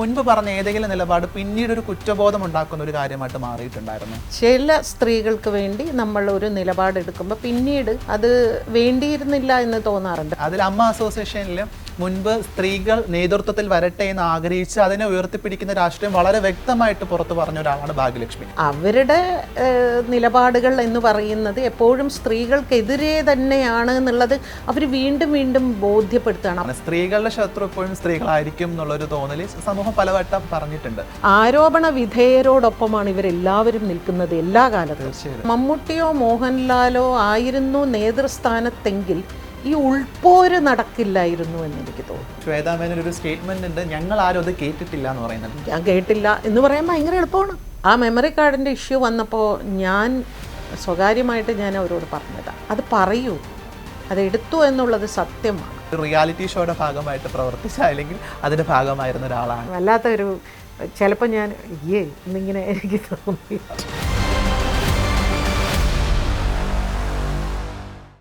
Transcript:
മുൻപ് പറഞ്ഞ ഏതെങ്കിലും നിലപാട് പിന്നീട് ഒരു കുറ്റബോധം ഉണ്ടാക്കുന്ന ഒരു കാര്യമായിട്ട് മാറിയിട്ടുണ്ടായിരുന്നു? ചില സ്ത്രീകൾക്ക് വേണ്ടി നമ്മൾ ഒരു നിലപാടെടുക്കുമ്പോൾ പിന്നീട് അത് വേണ്ടിയിരുന്നില്ല എന്ന് തോന്നാറുണ്ട്. അതിൽ അമ്മ അസോസിയേഷനിൽ മുൻപ് സ്ത്രീകൾ നേതൃത്വത്തിൽ വരട്ടെ എന്ന് ആഗ്രഹിച്ച് അതിനെ ഉയർത്തിപ്പിടിക്കുന്ന രാഷ്ട്രീയം വളരെ വ്യക്തമായിട്ട് പുറത്തു പറഞ്ഞ ഒരാളാണ് ഭാഗ്യലക്ഷ്മി. അവരുടെ നിലപാടുകൾ എന്ന് പറയുന്നത് എപ്പോഴും സ്ത്രീകൾക്കെതിരെ തന്നെയാണ് എന്നുള്ളത് അവർ വീണ്ടും വീണ്ടും ബോധ്യപ്പെടുത്തണം. സ്ത്രീകളുടെ ശത്രു എപ്പോഴും സ്ത്രീകളായിരിക്കും എന്നുള്ളൊരു തോന്നൽ സമൂഹം പലവട്ടം പറഞ്ഞിട്ടുണ്ട്. ആരോപണ വിധേയരോടൊപ്പമാണ് ഇവരെല്ലാവരും നിൽക്കുന്നത് എല്ലാ കാലത്തും. മമ്മൂട്ടിയോ മോഹൻലാലോ ആയിരുന്നു നേതൃസ്ഥാനത്തെങ്കിൽ ഈ ഉൾപ്പോര് നടക്കില്ലായിരുന്നു എന്ന് എനിക്ക് തോന്നുന്നു. ശ്വേതാ മേനോൻ ഒരു സ്റ്റേറ്റ്മെന്റ് ഉണ്ട്, ഞങ്ങൾ ആരും അത് കേട്ടിട്ടില്ല എന്ന് പറയുന്നത്. ഞാൻ കേട്ടില്ല എന്ന് പറയാൻ ഭയങ്കര എളുപ്പമാണ്. ആ മെമ്മറി കാർഡിൻ്റെ ഇഷ്യൂ വന്നപ്പോൾ ഞാൻ സ്വകാര്യമായിട്ട് ഞാൻ അവരോട് പറഞ്ഞതാണ്, അത് പറയൂ, അത് എടുത്തു എന്നുള്ളത് സത്യമാണ്. റിയാലിറ്റി ഷോയുടെ ഭാഗമായിട്ട് പ്രവർത്തിച്ച അല്ലെങ്കിൽ അതിൻ്റെ ഭാഗമായിരുന്ന ഒരാളാണ്. വല്ലാത്തൊരു ചിലപ്പോൾ ഞാൻ എന്നിങ്ങനെ എനിക്ക് തോന്നി.